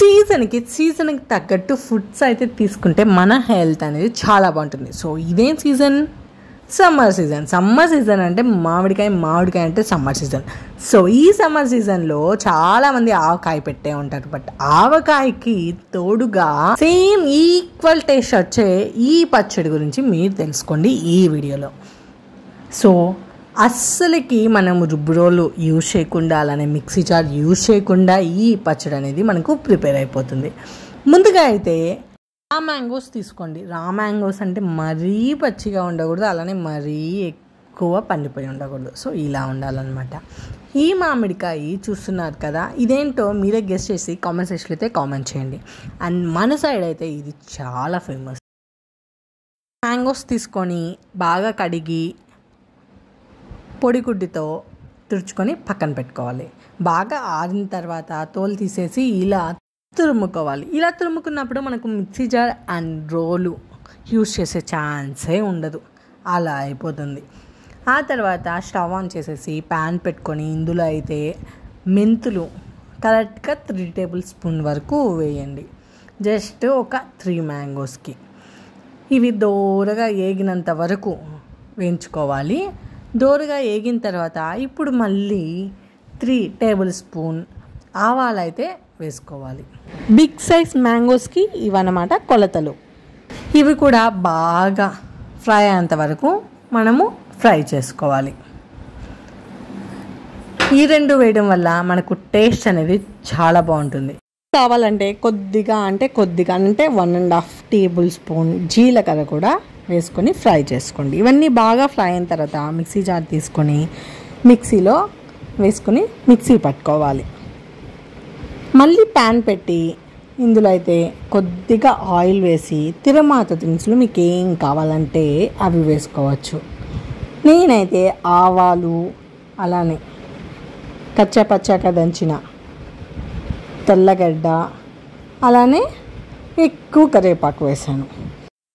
సీజన్కి తగ్గట్టు ఫుడ్స్ అయితే తీసుకుంటే మన హెల్త్ అనేది చాలా బాగుంటుంది. సో ఇదేం సీజన్? సమ్మర్ సీజన్ అంటే మామిడికాయ అంటే సమ్మర్ సీజన్. సో ఈ సమ్మర్ సీజన్లో చాలామంది ఆవకాయ పెట్టే ఉంటారు. బట్ ఆవకాయకి తోడుగా సేమ్ ఈక్వల్ టేస్ట్ వచ్చే ఈ పచ్చడి గురించి మీరు తెలుసుకోండి ఈ వీడియోలో. సో అస్సలకి మనం రుబ్బురోలు యూజ్ చేయకుండా, అలానే మిక్సీ జార్ యూజ్ చేయకుండా ఈ పచ్చడి అనేది మనకు ప్రిపేర్ అయిపోతుంది. ముందుగా అయితే రా మ్యాంగోస్ తీసుకోండి. రా మ్యాంగోస్ అంటే మరీ పచ్చిగా ఉండకూడదు, అలానే మరీ ఎక్కువ పండిపోయి ఉండకూడదు. సో ఇలా ఉండాలన్నమాట. ఈ మామిడికాయ చూస్తున్నారు కదా, ఇదేంటో మీరే గెస్ చేసి కామెంట్ సెక్షన్లో అయితే కామెంట్ చేయండి. అండ్ మన సైడ్ అయితే ఇది చాలా ఫేమస్. మ్యాంగోస్ తీసుకొని బాగా కడిగి పొడి గుడ్డితో తుడుచుకొని పక్కన పెట్టుకోవాలి. బాగా ఆరిన తర్వాత తోలు తీసేసి ఇలా తురుముకోవాలి. ఇలా తురుముకున్నప్పుడు మనకు మిక్సీ జార్ అండ్ రోలు యూస్ చేసే ఛాన్సే ఉండదు, అలా అయిపోతుంది. ఆ తర్వాత స్టవ్ ఆన్ చేసేసి ప్యాన్ పెట్టుకొని ఇందులో అయితే మెంతులు కరెక్ట్గా 3 టేబుల్ స్పూన్ వరకు వేయండి. జస్ట్ ఒక 3 మ్యాంగోస్కి. ఇవి దోరగా ఏగినంత వరకు వేయించుకోవాలి. దోరగా ఏగిన తర్వాత ఇప్పుడు మళ్ళీ 3 టేబుల్ స్పూన్ ఆవాలు అయితే వేసుకోవాలి. బిగ్ సైజ్ మ్యాంగోస్కి ఇవన్నమాట కొలతలు. ఇవి కూడా బాగా ఫ్రై అయ్యేంత వరకు మనము ఫ్రై చేసుకోవాలి. ఈ రెండు వేయడం వల్ల మనకు టేస్ట్ అనేది చాలా బాగుంటుంది. కావాలంటే కొద్దిగా అంటే 1.5 టేబుల్ స్పూన్ జీలకర్ర కూడా వేసుకొని ఫ్రై చేసుకోండి. ఇవన్నీ బాగా ఫ్రై అయిన తర్వాత మిక్సీ జార్ తీసుకొని మిక్సీలో వేసుకొని మిక్సీ పట్టుకోవాలి. మళ్ళీ ప్యాన్ పెట్టి ఇందులో అయితే కొద్దిగా ఆయిల్ వేసి తిరమాత దినుసులు మీకు ఏం కావాలంటే అవి వేసుకోవచ్చు. నేనైతే ఆవాలు, అలానే కచ్చాపచ్చాక దంచిన తెల్లగడ్డ, అలానే ఎక్కువ కరివేపాకు వేసాను.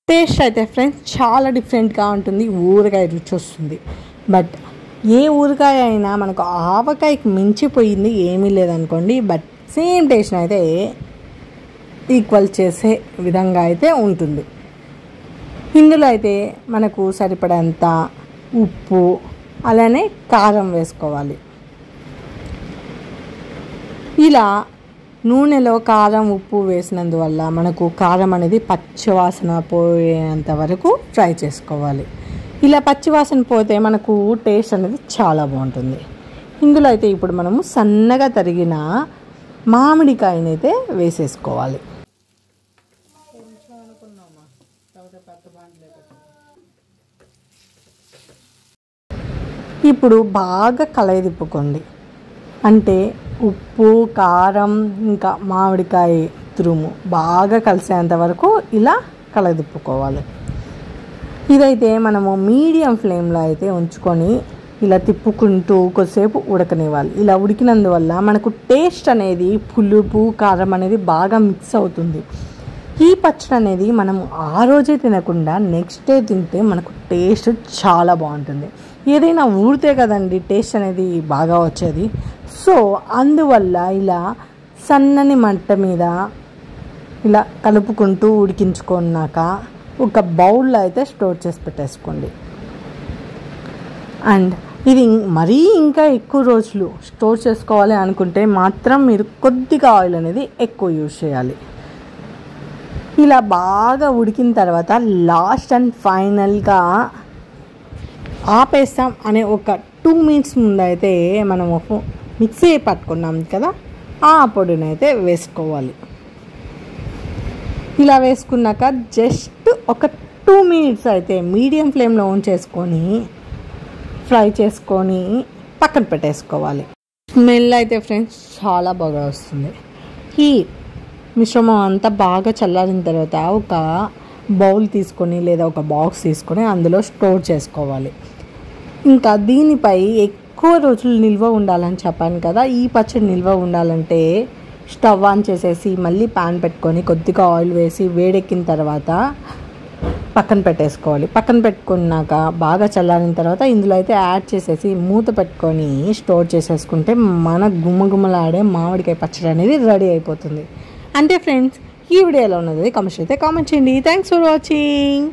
టేస్ట్ అయితే ఫ్రెండ్స్ చాలా డిఫరెంట్గా ఉంటుంది. ఊరగాయ రుచి వస్తుంది. బట్ ఏ ఊరగాయ అయినా మనకు ఆవకాయకి మించిపోయింది ఏమీ లేదనుకోండి. బట్ సేమ్ టేస్ట్ అయితే ఈక్వల్ చేసే విధంగా అయితే ఉంటుంది. ఇందులో అయితే మనకు సరిపడంత ఉప్పు, అలానే కారం వేసుకోవాలి. ఇలా నూనెలో కారం, ఉప్పు వేసినందువల్ల మనకు కారం అనేది పచ్చివాసన పోయేంత వరకు ఫ్రై చేసుకోవాలి. ఇలా పచ్చివాసన పోతే మనకు టేస్ట్ అనేది చాలా బాగుంటుంది. ఇందులో అయితే ఇప్పుడు మనము సన్నగా తరిగిన మామిడికాయనైతే వేసేసుకోవాలి. ఇప్పుడు బాగా కలయిదిప్పుకోండి. అంటే ఉప్పు, కారం, ఇంకా మామిడికాయ తురుము బాగా కలిసేంత వరకు ఇలా కలదిప్పుకోవాలి. ఇదైతే మనము మీడియం ఫ్లేమ్లో అయితే ఉంచుకొని ఇలా తిప్పుకుంటూ కొద్దిసేపు ఉడకనివ్వాలి. ఇలా ఉడికినందువల్ల మనకు టేస్ట్ అనేది పులుపు, కారం అనేది బాగా మిక్స్ అవుతుంది. ఈ పచ్చడి అనేది మనం ఆ రోజే తినకుండా నెక్స్ట్ డే తింటే మనకు టేస్ట్ చాలా బాగుంటుంది. ఏదైనా ఊరితే కదండి టేస్ట్ అనేది బాగా వచ్చేది. సో అందువల్ల ఇలా సన్నని మంట మీద ఇలా కలుపుకుంటూ ఉడికించుకున్నాక ఒక బౌల్లో అయితే స్టోర్ చేసి పెట్టేసుకోండి. అండ్ ఇది మరీ ఇంకా ఎక్కువ రోజులు స్టోర్ చేసుకోవాలి అనుకుంటే మాత్రం మీరు కొద్దిగా ఆయిల్ అనేది ఎక్కువ యూజ్ చేయాలి. ఇలా బాగా ఉడికిన తర్వాత లాస్ట్ అండ్ ఫైనల్గా ఆపేస్తాం అనే ఒక 2 మినిట్స్ ముందు అయితే మనము మిక్సీ పట్టుకున్నాం కదా, ఆ పొడిని అయితే వేసుకోవాలి. ఇలా వేసుకున్నాక జస్ట్ ఒక 2 మినిట్స్ అయితే మీడియం ఫ్లేమ్లో ఉంచేసుకొని ఫ్రై చేసుకొని పక్కన పెట్టేసుకోవాలి. స్మెల్ అయితే ఫ్రెండ్స్ చాలా బాగా వస్తుంది. ఈ మిశ్రమం అంతా బాగా చల్లారిన తర్వాత ఒక బౌల్ తీసుకొని లేదా ఒక బాక్స్ తీసుకొని అందులో స్టోర్ చేసుకోవాలి. ఇంకా దీనిపై ఎక్కువ రోజులు నిల్వ ఉండాలని చెప్పాను కదా, ఈ పచ్చడి నిల్వ ఉండాలంటే స్టవ్ ఆన్ చేసేసి మళ్ళీ ప్యాన్ పెట్టుకొని కొద్దిగా ఆయిల్ వేసి వేడెక్కిన తర్వాత పక్కన పెట్టేసుకోవాలి. పక్కన పెట్టుకున్నాక బాగా చల్లారిన తర్వాత ఇందులో అయితే యాడ్ చేసేసి మూత పెట్టుకొని స్టోర్ చేసేసుకుంటే మన గుమ్మగుమ్మలాడే మామిడికాయ పచ్చడి అనేది రెడీ అయిపోతుంది. అంతే ఫ్రెండ్స్, ఈ వీడియోలో ఉన్నది కామెంట్ అయితే కామెంట్ చేయండి. Thanks for watching.